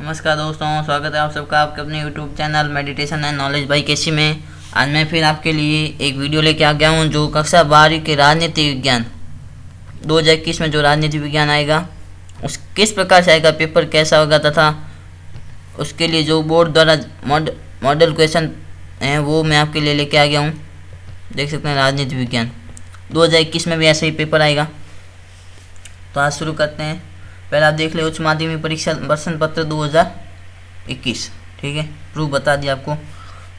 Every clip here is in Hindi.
नमस्कार दोस्तों, स्वागत है आप सबका आपके अपने YouTube channel meditation and knowledge by KC में। आज मैं फिर आपके लिए एक वीडियो लेके आ गया हूँ जो कक्षा 12वीं के राजनीति विज्ञान 2021 में जो राजनीति विज्ञान आएगा उस किस प्रकार से आएगा, पेपर कैसा होगा तथा उसके लिए जो बोर्ड द्वारा मॉडल क्वेश्चन हैं वो मैं आपके लिए लेके आ गया हूँ। देख सकते हैं राजनीति विज्ञान 2021 में भी ऐसे ही पेपर आएगा। तो आज शुरू करते हैं। पहले आप देख ले उच्च माध्यमिक परीक्षा प्रश्न पत्र 2021। ठीक है, प्रूफ बता दिया आपको।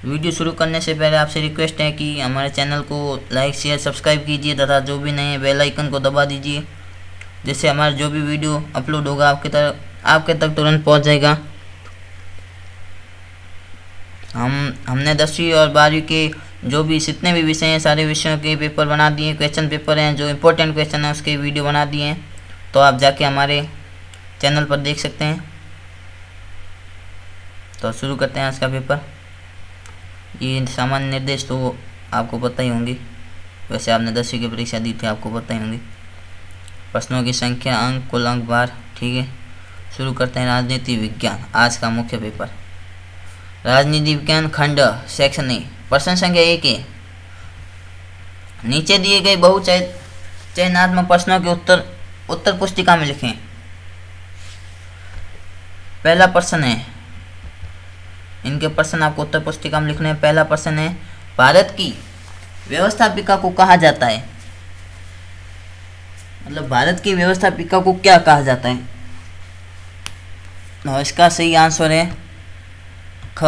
वीडियो शुरू करने से पहले आपसे रिक्वेस्ट है कि हमारे चैनल को लाइक शेयर सब्सक्राइब कीजिए तथा जो भी नए बेल आइकन को दबा दीजिए, जिससे हमारा जो भी वीडियो अपलोड होगा आपके तक तुरंत पहुंच जाएगा। हमने 10वीं और 12वीं के जो भी जितने भी विषय हैं सारे विषयों के पेपर बना दिए, क्वेश्चन पेपर हैं जो इम्पोर्टेंट क्वेश्चन है उसके वीडियो बना दिए हैं, तो आप जाके हमारे चैनल पर देख सकते हैं। तो शुरू करते हैं आज का पेपर। ये सामान्य निर्देश तो आपको पता ही होंगी, वैसे आपने 10वीं की परीक्षा दी थी, आपको पता ही होंगी। प्रश्नों की संख्या, अंक, कुल अंक, बार। ठीक है, शुरू करते हैं राजनीति विज्ञान आज का मुख्य पेपर। राजनीति विज्ञान खंड सेक्शन ए, प्रश्न संख्या 1 है। नीचे दिए गए बहुचयनात्मक प्रश्नों के उत्तर पुस्तिका में लिखें। पहला प्रश्न है, इनके प्रश्न आपको उत्तर पुस्तिका में लिखने हैं। पहला प्रश्न है, भारत की व्यवस्थापिका को कहा जाता है, मतलब भारत की व्यवस्थापिका को क्या कहा जाता है? और इसका सही आंसर है ख,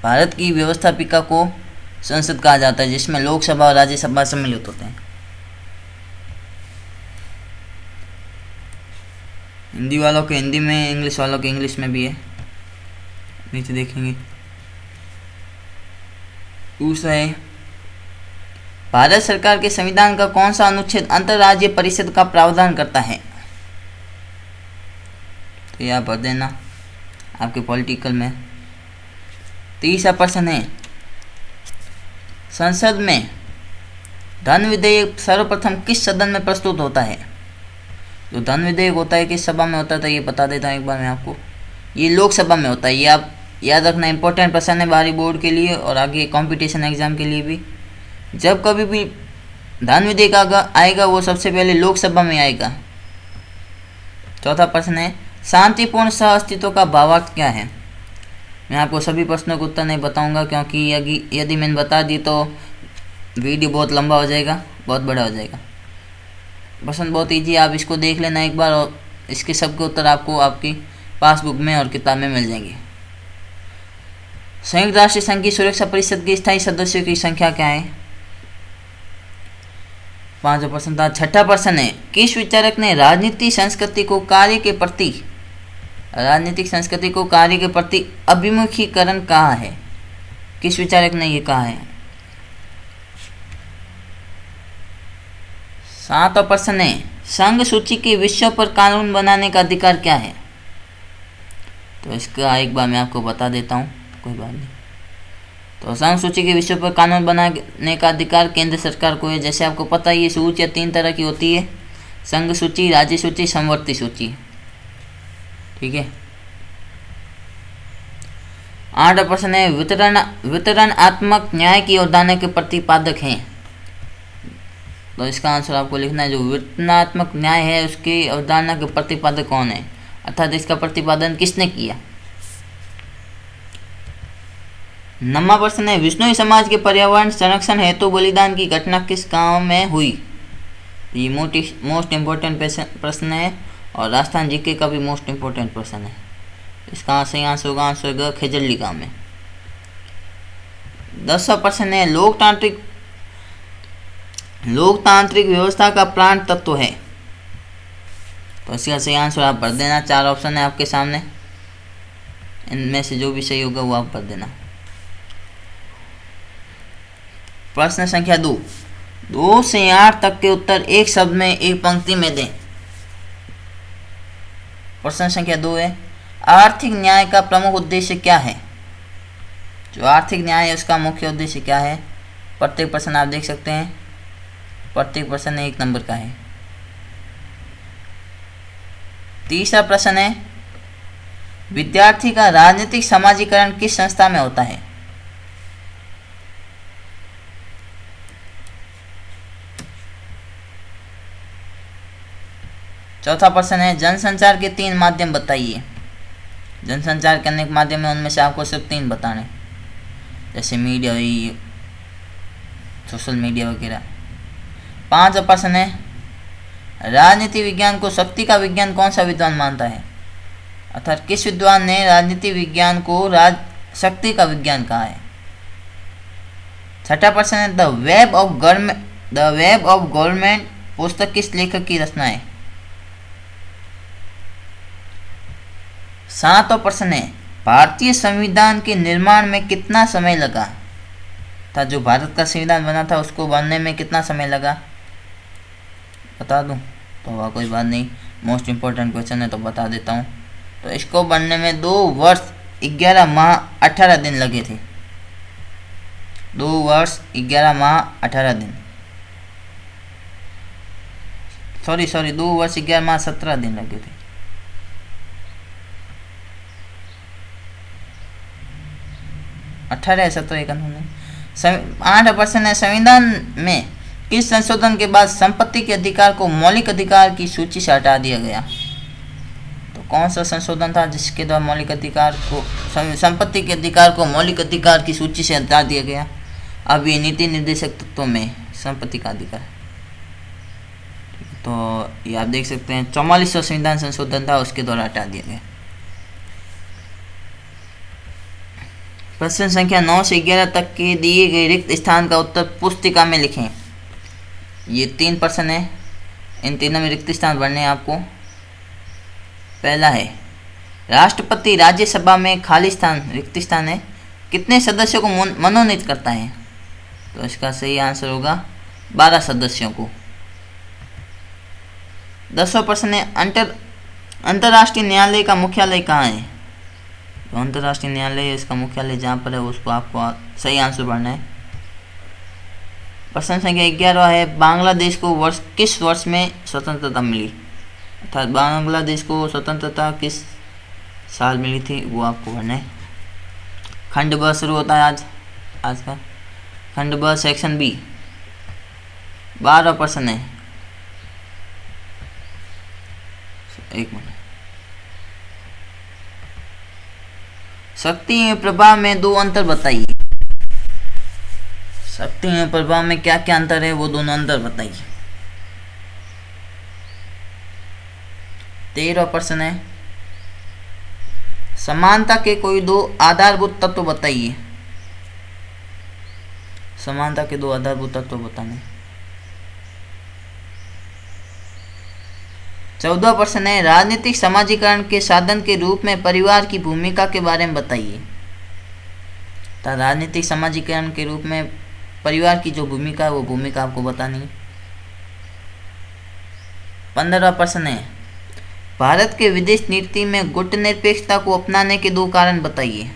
भारत की व्यवस्थापिका को संसद कहा जाता है, जिसमें लोकसभा और राज्यसभा सम्मिलित होते हैं। हिंदी वालों के हिंदी में, इंग्लिश वालों के इंग्लिश में भी है, नीचे देखेंगे। दूसरा है, भारत सरकार के संविधान का कौन सा अनुच्छेद अंतर्राज्यीय परिषद का प्रावधान करता है? तो यह भर देना आपके पॉलिटिकल में। तीसरा प्रश्न है, संसद में धन विधेयक सर्वप्रथम किस सदन में प्रस्तुत होता है? जो धन विधेयक होता है किस सभा में होता था ये बता देता हूँ एक बार मैं आपको। ये लोकसभा में होता है, ये आप याद रखना, इंपॉर्टेंट प्रश्न है बाहरी बोर्ड के लिए और आगे कंपटीशन एग्जाम के लिए भी। जब कभी भी धन विधेयक आएगा वो सबसे पहले लोकसभा में आएगा। चौथा प्रश्न है, शांतिपूर्ण सह अस्तित्व का भावार्थ क्या है? मैं आपको सभी प्रश्नों का उत्तर नहीं बताऊंगा, क्योंकि यदि मैंने बता दी तो वीडियो बहुत लंबा हो जाएगा, बहुत बड़ा हो जाएगा। प्रश्न बहुत ईजी, आप इसको देख लेना एक बार और इसके सबके उत्तर आपको आपकी पासबुक में और किताब में मिल जाएंगे। संयुक्त राष्ट्र संघ की सुरक्षा परिषद के स्थायी सदस्यों की संख्या क्या है? 5वां प्रश्न था। छठा प्रश्न है, किस विचारक ने राजनीतिक संस्कृति को कार्य के प्रति अभिमुखीकरण कहा है? किस विचारक ने ये कहा है? 7वां प्रश्न है, संघ सूची के विषयों पर कानून बनाने का अधिकार क्या है? तो इसका एक बार मैं आपको बता देता हूँ, कोई बात नहीं। तो संघ सूची के विषयों पर कानून बनाने का अधिकार केंद्र सरकार को है। जैसे आपको पता है ये सूचियाँ 3 तरह की होती है, संघ सूची, राज्य सूची, समवर्ती सूची। ठीक है। 8वां प्रश्न है, वितरणात्मक न्याय की अवधारणा के प्रतिपादक हैं। तो इसका आंसर आपको लिखना है, जो वितरणात्मक न्याय है उसकी अवधारणा के प्रतिपादक कौन है, अर्थात इसका प्रतिपादन किसने किया। 9वां प्रश्न है, विश्नोई समाज के पर्यावरण संरक्षण हेतु बलिदान की घटना किस गांव में हुई? ये मोस्ट इम्पोर्टेंट प्रश्न है और राजस्थान जीके का भी मोस्ट इम्पोर्टेंट प्रश्न है। इसका सही आंसर होगा आंसर ग, खेजड़ली गांव में। 10वां प्रश्न है, लोकतांत्रिक व्यवस्था का प्राण तत्व है। तो इसका सही आंसर आप भर देना। 4 ऑप्शन है आपके सामने, इनमें से जो भी सही होगा वो आप भर देना। प्रश्न संख्या 2 से 8 तक के उत्तर एक शब्द में एक पंक्ति में दें। प्रश्न संख्या 2 है, आर्थिक न्याय का प्रमुख उद्देश्य क्या है? जो आर्थिक न्याय है उसका मुख्य उद्देश्य क्या है? प्रत्येक प्रश्न आप देख सकते हैं, प्रत्येक प्रश्न 1 नंबर का है। तीसरा प्रश्न है, विद्यार्थी का राजनीतिक समाजीकरण किस संस्था में होता है? चौथा प्रश्न है, जनसंचार के 3 माध्यम बताइए। जनसंचार के अनेक माध्यम है, उनमें से आपको सिर्फ 3 बताने, जैसे मीडिया हुई, सोशल मीडिया वगैरह। 5वां प्रश्न है, राजनीति विज्ञान को शक्ति का विज्ञान कौन सा विद्वान मानता है? अर्थात किस विद्वान ने राजनीति विज्ञान को शक्ति का विज्ञान कहा है? 6वां प्रश्न है, द वेब ऑफ गवर्नमेंट पुस्तक किस लेखक की रचना है? 7वां प्रश्न है, भारतीय संविधान के निर्माण में कितना समय लगा? था जो भारत का संविधान बना था उसको बनने में कितना समय लगा? बता दूं तो वह कोई बात नहीं, मोस्ट इम्पोर्टेंट क्वेश्चन है तो बता देता हूँ। तो इसको बनने में 2 वर्ष 11 माह 18 दिन लगे थे। 2 वर्ष 11 माह 18 दिन, सॉरी 2 वर्ष 11 माह 17 दिन लगे थे। अठारह 17 8वां प्रश्न है, संविधान में किस संशोधन के बाद संपत्ति के अधिकार को मौलिक अधिकार की सूची से हटा दिया गया? तो कौन सा संशोधन था जिसके द्वारा मौलिक अधिकार को, संपत्ति के अधिकार को मौलिक अधिकार की सूची से हटा दिया गया? अब ये नीति निर्देशक तत्वों में संपत्ति का अधिकार। तो ये आप देख सकते हैं 44वां संविधान संशोधन था, उसके द्वारा हटा दिया गया। प्रश्न संख्या 9 से 11 तक के दिए गए रिक्त स्थान का उत्तर पुस्तिका में लिखें। ये 3 प्रश्न है, इन तीनों में रिक्त स्थान भरने हैं आपको। पहला है, राष्ट्रपति राज्यसभा में खाली स्थान रिक्त स्थान है कितने सदस्यों को मनोनीत करता है? तो इसका सही आंसर होगा 12 सदस्यों को। 10वां प्रश्न है, अंतर्राष्ट्रीय न्यायालय का मुख्यालय कहाँ है? तो अंतर्राष्ट्रीय न्यायालय इसका मुख्यालय जहाँ पर है उसको आपको सही आंसर भरना है। प्रश्न संख्या 11 है, बांग्लादेश को किस वर्ष में स्वतंत्रता मिली? अर्थात बांग्लादेश को स्वतंत्रता किस साल मिली थी वो आपको भरना है। खंड ब शुरू होता है आज का खंड ब सेक्शन बी। 12वां प्रश्न है, एक मिनट, शक्ति एवं प्रभाव में 2 अंतर बताइए। शक्ति एवं प्रभाव में क्या क्या अंतर है वो दोनों अंतर बताइए। 13वां प्रश्न है, समानता के कोई 2 आधारभूत तत्व बताइए। समानता के 2 आधारभूत तत्व बताने। 14वां प्रश्न है, राजनीतिक समाजीकरण के साधन के रूप में परिवार की भूमिका के बारे में बताइए। तो राजनीतिक समाजीकरण के रूप में परिवार की जो भूमिका है वो भूमिका आपको बतानी है। 15वां प्रश्न है, भारत के विदेश नीति में गुटनिरपेक्षता को अपनाने के 2 कारण बताइए।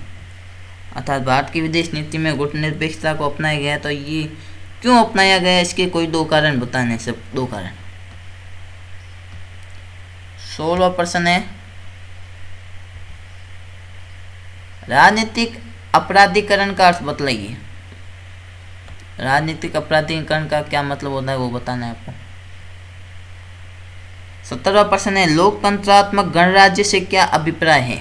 अर्थात भारत की विदेश नीति में गुटनिरपेक्षता को अपनाया गया, तो ये क्यों अपनाया गया, इसके कोई 2 कारण बताने, सब 2 कारण। 16वां प्रश्न है, राजनीतिक अपराधीकरण का अर्थ बतलाइए। राजनीतिक अपराधीकरण का क्या मतलब होता है वो बताना है आपको। 17वां प्रश्न है, लोकतंत्रात्मक गणराज्य से क्या अभिप्राय है।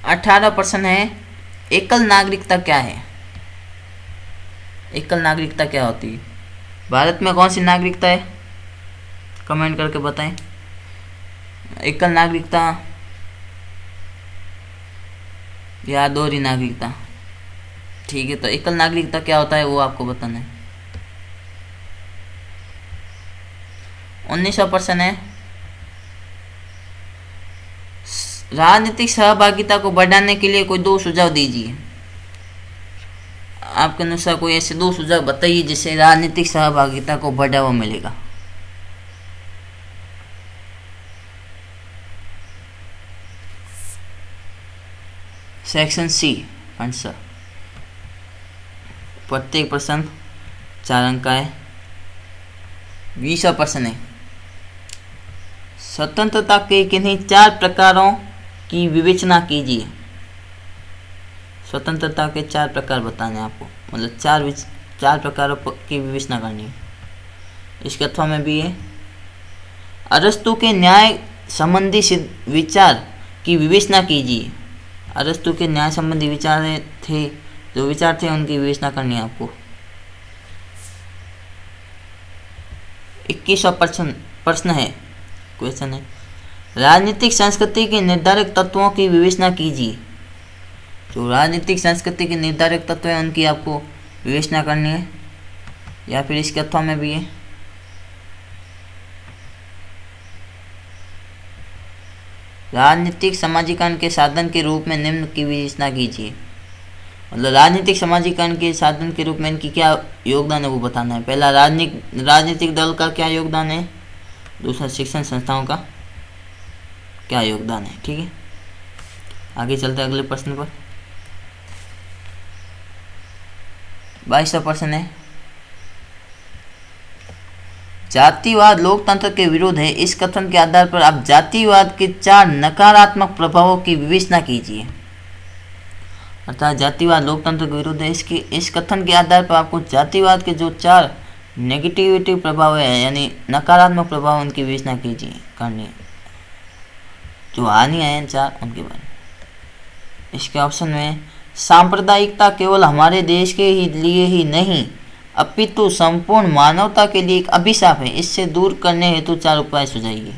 18वां प्रश्न है, एकल नागरिकता क्या है। एकल नागरिकता क्या होती है? भारत में कौन सी नागरिकता है, कमेंट करके बताएं। एकल नागरिकता या दोहरी नागरिकता, ठीक है। तो एकल नागरिकता क्या होता है वो आपको बताना है। 19वां प्रश्न है, राजनीतिक सहभागिता को बढ़ाने के लिए कोई 2 सुझाव दीजिए। आपके अनुसार कोई ऐसे 2 सुझाव बताइए जिससे राजनीतिक सहभागिता को बढ़ावा मिलेगा। सेक्शन सी आंसर, प्रत्येक प्रश्न 4 अंक का है। 20वां प्रश्न है, स्वतंत्रता के किन्हीं 4 प्रकारों की विवेचना कीजिए। स्वतंत्रता के 4 प्रकार बताने आपको, मतलब 4 प्रकारों की विवेचना करनी है। इसके अथवा में भी है, अरस्तु के न्याय संबंधी विचार की विवेचना कीजिए। अरस्तु के न्याय संबंधी विचार थे, जो विचार थे उनकी विवेचना करनी है आपको। 21वां प्रश्न है, क्वेश्चन है, राजनीतिक संस्कृति के निर्धारक तत्वों की विवेचना कीजिए। जो राजनीतिक संस्कृति के निर्धारक तत्व हैं उनकी आपको विवेचना करनी है। या फिर इसके अथवा में भी है, राजनीतिक समाजीकरण के साधन के रूप में निम्न की विवेचना कीजिए। मतलब राजनीतिक समाजीकरण के साधन के रूप में इनकी क्या योगदान है वो बताना है। पहला राजनीतिक दल का क्या योगदान है, दूसरा शिक्षण संस्थाओं का क्या योगदान है। ठीक है, आगे चलते हैं अगले प्रश्न पर। 22वां प्रश्न है, जातिवाद लोकतंत्र के विरुद्ध है। इस कथन के आधार पर आप जातिवाद के 4 नकारात्मक प्रभावों की विवेचना कीजिए। अर्थात जातिवाद लोकतंत्र के विरुद्ध है, इस कथन के आधार पर आपको जातिवाद के जो 4 नेगेटिविटी प्रभाव है, यानी नकारात्मक प्रभाव, उनकी विवेचना कीजिए करनी है। जो हानियां हैं 4 उनके बारे में। इसके ऑप्शन में, सांप्रदायिकता केवल हमारे देश के लिए ही नहीं अपितु संपूर्ण मानवता के लिए एक अभिशाप है, इससे दूर करने हेतु 4 उपाय सुझाइए।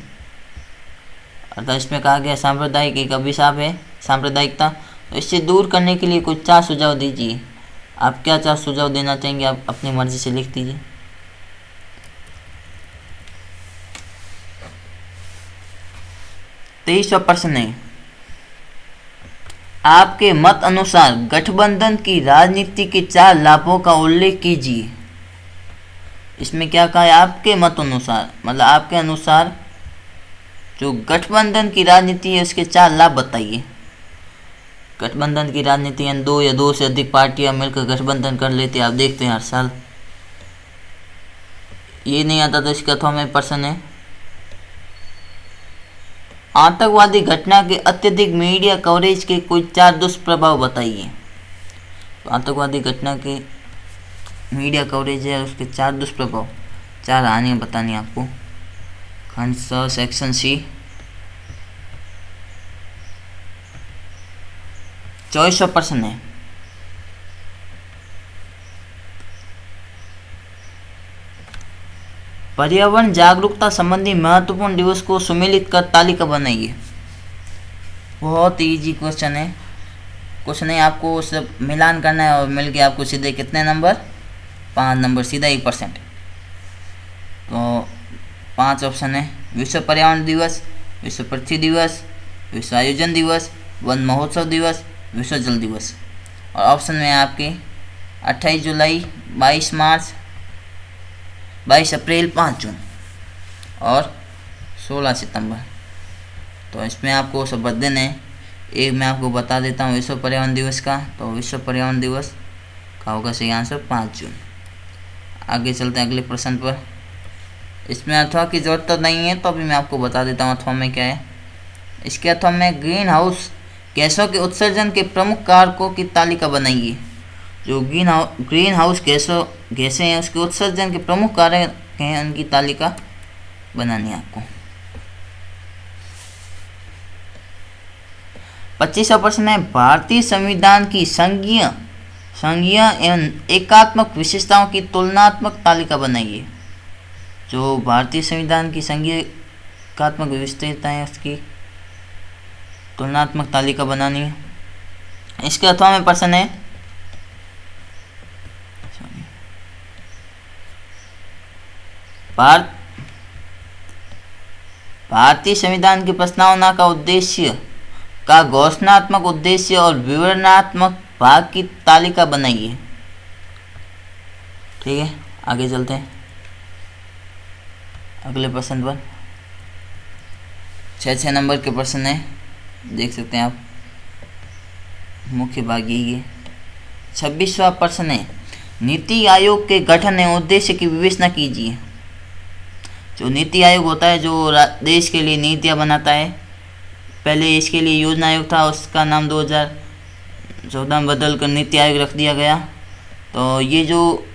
अर्थात इसमें कहा गया सांप्रदायिक एक अभिशाप है, सांप्रदायिकता, तो इससे दूर करने के लिए कुछ 4 सुझाव दीजिए। आप क्या 4 सुझाव देना चाहेंगे, आप अपनी मर्जी से लिख दीजिए। 23वां प्रश्न है, आपके मत अनुसार गठबंधन की राजनीति के 4 लाभों का उल्लेख कीजिए। इसमें क्या कहा है, आपके मत अनुसार, मतलब आपके अनुसार जो गठबंधन की राजनीति है उसके 4 लाभ बताइए। गठबंधन की राजनीति यानी 2 या 2 से अधिक पार्टियां मिलकर गठबंधन कर लेती, आप देखते हैं हर साल। ये नहीं आता तो इसके अथवा में प्रश्न है, आतंकवादी घटना के अत्यधिक मीडिया कवरेज के कोई 4 दुष्प्रभाव बताइए। तो आतंकवादी घटना के मीडिया कवरेज है उसके 4 दुष्प्रभाव, 4 हानियां बतानी आपको। खंड 6 सेक्शन सी। 24वां प्रश्न है, पर्यावरण जागरूकता संबंधी महत्वपूर्ण दिवस को सुमेलित कर तालिका बनाइए। बहुत इजी क्वेश्चन है, कुछ नहीं, आपको सब मिलान करना है और मिल के आपको सीधे कितने नंबर, 5 नंबर, सीधा 1%। तो 5 ऑप्शन है, विश्व पर्यावरण दिवस, विश्व पृथ्वी दिवस, विश्व आयोजन दिवस, वन महोत्सव दिवस, विश्व जल दिवस। और ऑप्शन में आपके 28 जुलाई, 22 मार्च, 22 अप्रैल, 5 जून और 16 सितंबर। तो इसमें आपको सब बदलन है। एक मैं आपको बता देता हूँ विश्व पर्यावरण दिवस का, तो विश्व पर्यावरण दिवस का होगा सही आंसर 5 जून। आगे चलते हैं अगले प्रश्न पर। इसमें अथवा की ज़रूरत तो नहीं है, तो अभी मैं आपको बता देता हूँ अथवा में क्या है। इसके अथवा में ग्रीन हाउस गैसों के उत्सर्जन के प्रमुख कारकों की तालिका बनाइए। जो ग्रीन हाउस गैसें हैं उसके उत्सर्जन के प्रमुख कारक हैं, उनकी तालिका बनानी है आपको। 25वां प्रश्न है, भारतीय संविधान की संघीय एवं एकात्मक विशेषताओं की तुलनात्मक तालिका बनाइए। जो भारतीय संविधान की संघीय एकात्मक विशेषताएं हैं उसकी तुलनात्मक तालिका बनानी है। इसके अथवा में प्रश्न है, भारतीय संविधान की प्रस्तावना का उद्देश्य का घोषणात्मक उद्देश्य और विवरणात्मक भाग की तालिका बनाइए। ठीक है, आगे चलते हैं अगले प्रश्न पर। 6 नंबर के प्रश्न है, देख सकते हैं आप, मुख्य भाग यही है। 26वां प्रश्न है, नीति आयोग के गठन एवं उद्देश्य की विवेचना कीजिए। जो नीति आयोग होता है जो देश के लिए नीतियाँ बनाता है, पहले इसके लिए योजना आयोग था, उसका नाम 2014 में बदल कर नीति आयोग रख दिया गया। तो ये जो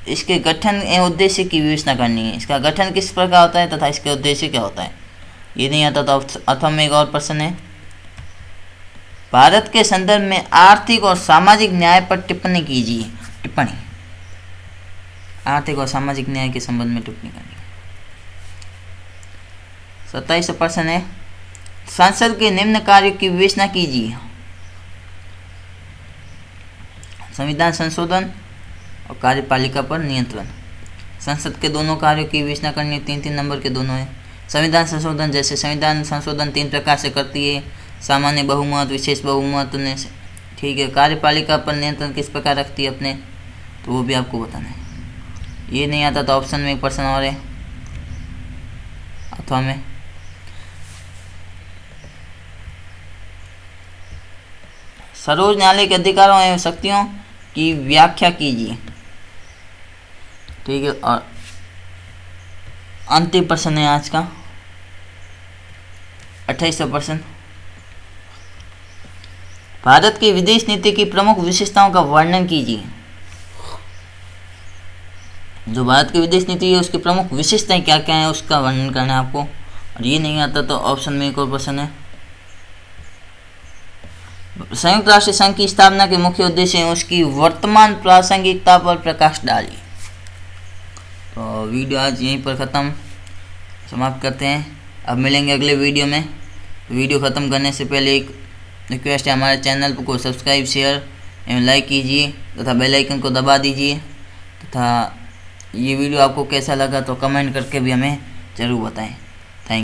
इसके गठन एवं उद्देश्य की विवेचना करनी है, इसका गठन किस प्रकार होता है तथा इसके उद्देश्य क्या होता है, ये नहीं आता तो अथवा में एक और प्रश्न है। भारत के संदर्भ में आर्थिक और सामाजिक न्याय पर टिप्पणी कीजिए। टिप्पणी, आर्थिक और सामाजिक न्याय के संबंध में टिप्पणी करनी। 27 प्रश्न है, संसद के निम्न कार्यों की विवेचना कीजिए। संविधान संशोधन और कार्यपालिका पर नियंत्रण। संसद के दोनों कार्यों की विवेचना करनी, 3-3 नंबर के दोनों है। संविधान संशोधन, जैसे संविधान संशोधन 3 प्रकार से करती है, सामान्य बहुमत, विशेष बहुमत ने, ठीक है। कार्यपालिका पर नियंत्रण किस प्रकार रखती है अपने, तो वो भी आपको बताना है। ये नहीं आता तो ऑप्शन में एक प्रश्न और है अथवा में। सर्वोच्च न्यायालय के अधिकारों एवं शक्तियों की व्याख्या कीजिए, ठीक है। और अंतिम प्रश्न है आज का 28वां प्रश्न, भारत की विदेश नीति की प्रमुख विशेषताओं का वर्णन कीजिए। जो भारत की विदेश नीति है उसकी प्रमुख विशेषताएं क्या क्या है उसका वर्णन करना है आपको। और ये नहीं आता तो ऑप्शन में एक और प्रश्न है, संयुक्त राष्ट्र संघ की स्थापना के मुख्य उद्देश्य है उसकी वर्तमान प्रासंगिकता पर प्रकाश डालिए। तो वीडियो आज यहीं पर ख़त्म समाप्त करते हैं। अब मिलेंगे अगले वीडियो में। वीडियो ख़त्म करने से पहले एक रिक्वेस्ट है, हमारे चैनल को सब्सक्राइब, शेयर एवं लाइक कीजिए तथा बेल आइकन को दबा दीजिए तथा ये वीडियो आपको कैसा लगा तो कमेंट करके भी हमें ज़रूर बताएं।